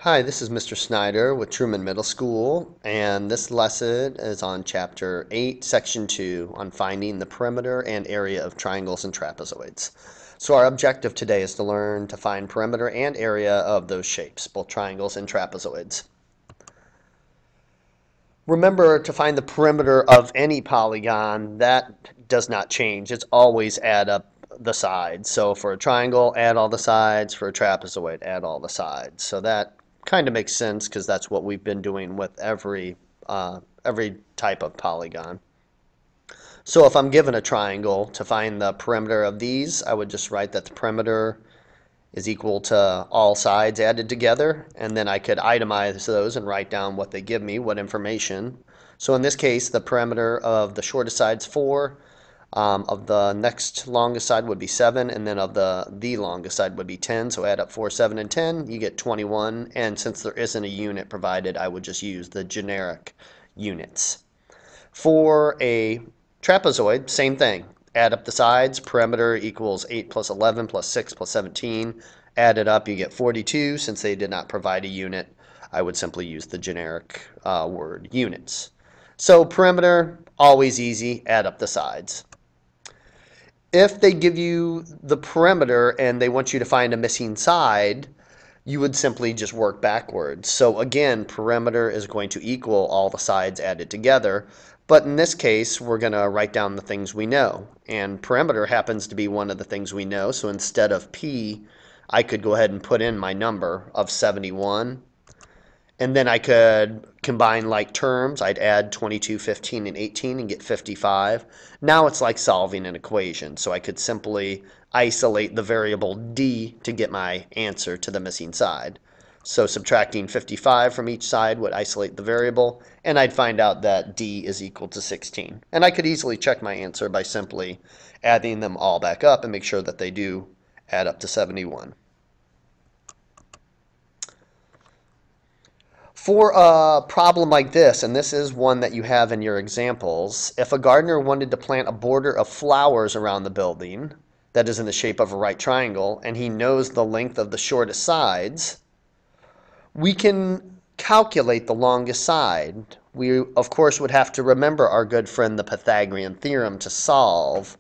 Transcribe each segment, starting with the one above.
Hi, this is Mr. Snyder with Truman Middle School, and this lesson is on Chapter 8, Section 2, on finding the perimeter and area of triangles and trapezoids. So our objective today is to learn to find perimeter and area of those shapes, both triangles and trapezoids. Remember, to find the perimeter of any polygon, that does not change. It's always add up the sides. So for a triangle, add all the sides. For a trapezoid, add all the sides. So that kind of makes sense because that's what we've been doing with every type of polygon. So if I'm given a triangle, to find the perimeter of these, I would just write that the perimeter is equal to all sides added together, and then I could itemize those and write down what they give me, what information. So in this case, the perimeter of the shortest side is 4, of the next longest side would be 7, and then of the longest side would be 10. So add up 4, 7, and 10, you get 21, and since there isn't a unit provided, I would just use the generic units. For a trapezoid, same thing. Add up the sides. Perimeter equals 8 plus 11 plus 6 plus 17. Add it up, you get 42. Since they did not provide a unit, I would simply use the generic word units. So perimeter, always easy. Add up the sides. If they give you the perimeter and they want you to find a missing side, you would simply just work backwards. So again, perimeter is going to equal all the sides added together. But in this case, we're going to write down the things we know. And perimeter happens to be one of the things we know. So instead of P, I could go ahead and put in my number of 71. And then I could combine like terms. I'd add 22, 15, and 18 and get 55. Now it's like solving an equation. So I could simply isolate the variable D to get my answer to the missing side. So subtracting 55 from each side would isolate the variable, and I'd find out that D is equal to 16. And I could easily check my answer by simply adding them all back up and make sure that they do add up to 71. For a problem like this, and this is one that you have in your examples, if a gardener wanted to plant a border of flowers around the building that is in the shape of a right triangle, and he knows the length of the shortest sides, we can calculate the longest side. We, of course, would have to remember our good friend the Pythagorean theorem to solve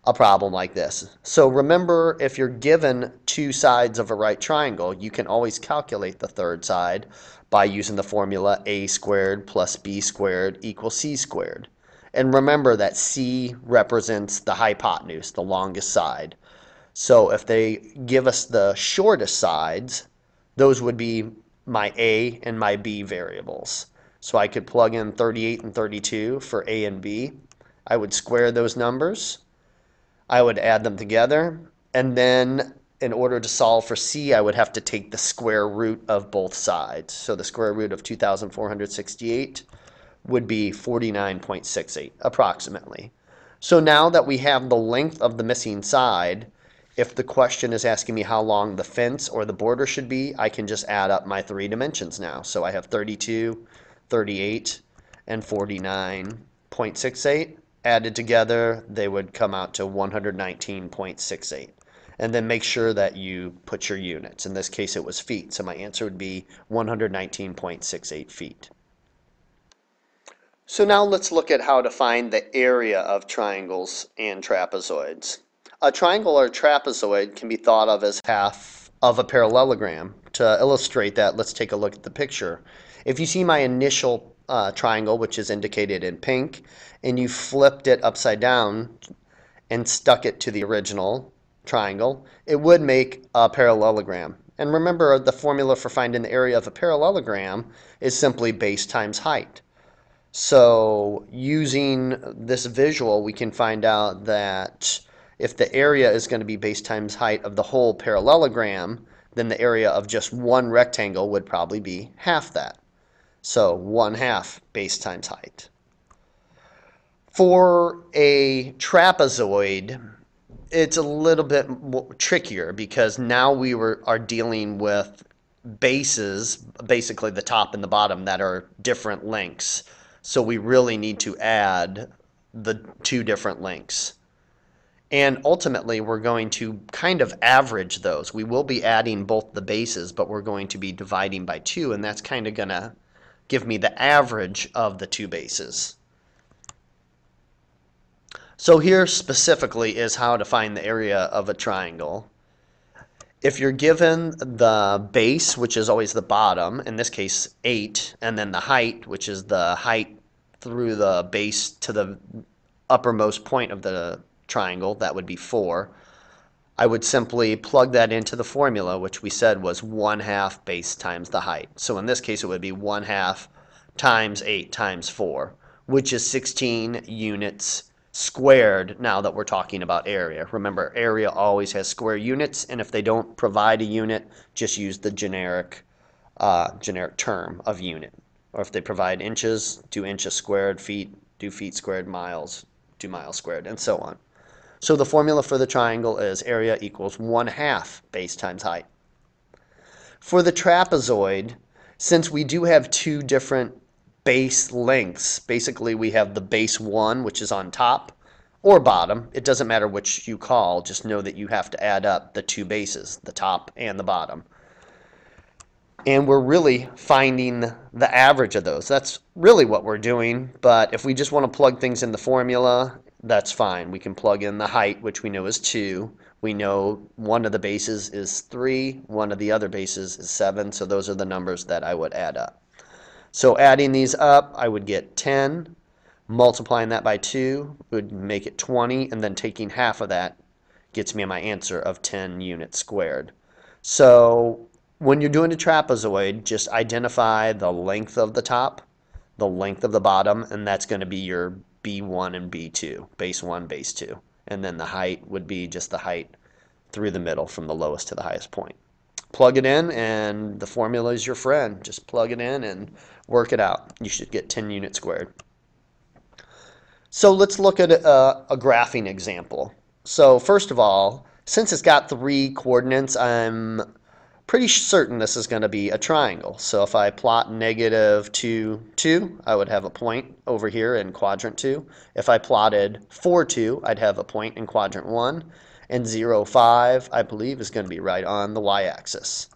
a problem like this. So remember, if you're given two sides of a right triangle, you can always calculate the third side by using the formula a squared plus b squared equals c squared. And remember that c represents the hypotenuse, the longest side. So if they give us the shortest sides, those would be my a and my b variables. So I could plug in 38 and 32 for a and b. I would square those numbers. I would add them together, and then in order to solve for c, I would have to take the square root of both sides. So the square root of 2,468 would be 49.68 approximately. So now that we have the length of the missing side, if the question is asking me how long the fence or the border should be, I can just add up my three dimensions now. So I have 32, 38, and 49.68. Added together, they would come out to 119.68. And then make sure that you put your units. In this case, it was feet, so my answer would be 119.68 feet. So now let's look at how to find the area of triangles and trapezoids. A triangle or trapezoid can be thought of as half of a parallelogram. To illustrate that, let's take a look at the picture. If you see my initial triangle, which is indicated in pink, and you flipped it upside down and stuck it to the original triangle, it would make a parallelogram. And remember, the formula for finding the area of a parallelogram is simply base times height. So using this visual, we can find out that if the area is going to be base times height of the whole parallelogram, then the area of just one rectangle would probably be half that. So 1/2 base times height. For a trapezoid, it's a little bit trickier because now we are dealing with bases, basically the top and the bottom, that are different lengths. So we really need to add the two different lengths. And ultimately, we're going to kind of average those. We will be adding both the bases, but we're going to be dividing by 2, and that's kind of going to give me the average of the two bases. So here specifically is how to find the area of a triangle. If you're given the base, which is always the bottom, in this case 8, and then the height, which is the height through the base to the uppermost point of the triangle, that would be 4, I would simply plug that into the formula, which we said was 1/2 base times the height. So in this case, it would be 1/2 times 8 times 4, which is 16 units squared now that we're talking about area. Remember, area always has square units, and if they don't provide a unit, just use the generic term of unit. Or if they provide inches, do inches squared, feet, do feet squared, miles, do miles squared, and so on. So the formula for the triangle is area equals 1/2 base times height. For the trapezoid, since we do have two different base lengths, basically we have the base 1, which is on top, or bottom. It doesn't matter which you call, just know that you have to add up the two bases, the top and the bottom. And we're really finding the average of those. That's really what we're doing, but if we just want to plug things in the formula, that's fine. We can plug in the height, which we know is 2. We know one of the bases is 3, one of the other bases is 7, so those are the numbers that I would add up. So adding these up, I would get 10. Multiplying that by 2 would make it 20, and then taking half of that gets me my answer of 10 units squared. So when you're doing a trapezoid, just identify the length of the top, the length of the bottom, and that's going to be your B1 and B2, base 1, base 2. And then the height would be just the height through the middle from the lowest to the highest point. Plug it in, and the formula is your friend. Just plug it in and work it out. You should get 10 units squared. So let's look at a graphing example. So first of all, since it's got 3 coordinates, I'm pretty certain this is going to be a triangle. So if I plot -2, 2, I would have a point over here in quadrant 2. If I plotted 4, 2, I'd have a point in quadrant 1. And 0, 5, I believe, is going to be right on the y-axis.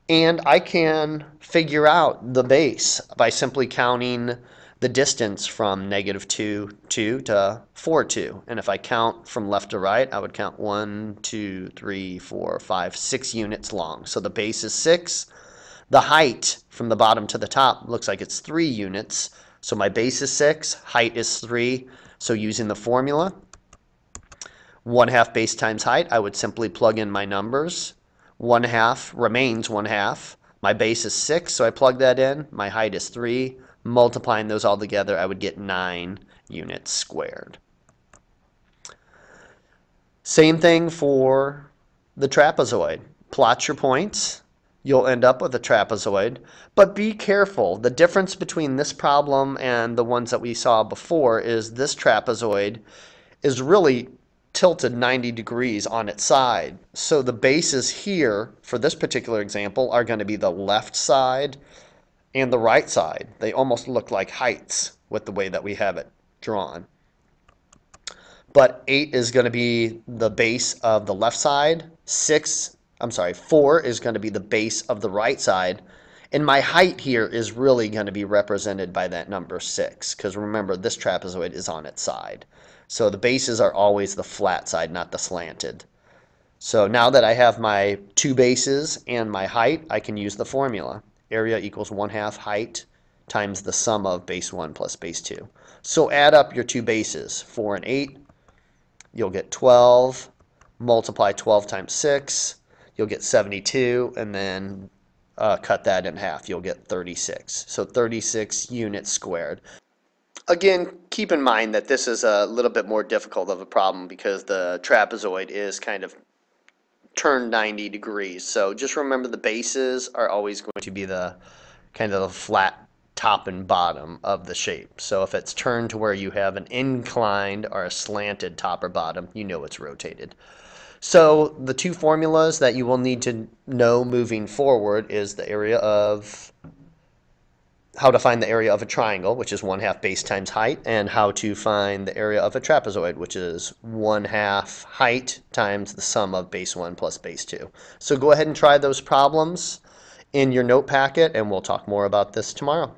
And I can figure out the base by simply counting the distance from -2, 2 to 4, 2. And if I count from left to right, I would count 1, 2, 3, 4, 5, 6 units long. So the base is 6. The height from the bottom to the top looks like it's 3 units. So my base is 6, height is 3. So using the formula, 1/2 base times height, I would simply plug in my numbers. 1/2 remains 1/2. My base is 6, so I plug that in. My height is 3. Multiplying those all together, I would get 9 units squared. Same thing for the trapezoid. Plot your points. You'll end up with a trapezoid. But be careful. The difference between this problem and the ones that we saw before is this trapezoid is really tilted 90 degrees on its side. So the bases here, for this particular example, are going to be the left side and the right side. They almost look like heights with the way that we have it drawn. But 8 is going to be the base of the left side. 4 is going to be the base of the right side. And my height here is really going to be represented by that number 6, because remember, this trapezoid is on its side. So the bases are always the flat side, not the slanted. So now that I have my 2 bases and my height, I can use the formula. Area equals 1/2 height times the sum of base 1 plus base 2. So add up your 2 bases, 4 and 8. You'll get 12. Multiply 12 times 6. You'll get 72, and then cut that in half. You'll get 36. So 36 units squared. Again, keep in mind that this is a little bit more difficult of a problem because the trapezoid is kind of turned 90 degrees. So just remember the bases are always going to be the kind of the flat top and bottom of the shape. So if it's turned to where you have an inclined or a slanted top or bottom, you know it's rotated. So the 2 formulas that you will need to know moving forward is the area of how to find the area of a triangle, which is 1/2 base times height, and how to find the area of a trapezoid, which is 1/2 height times the sum of base 1 plus base 2. So go ahead and try those problems in your note packet, and we'll talk more about this tomorrow.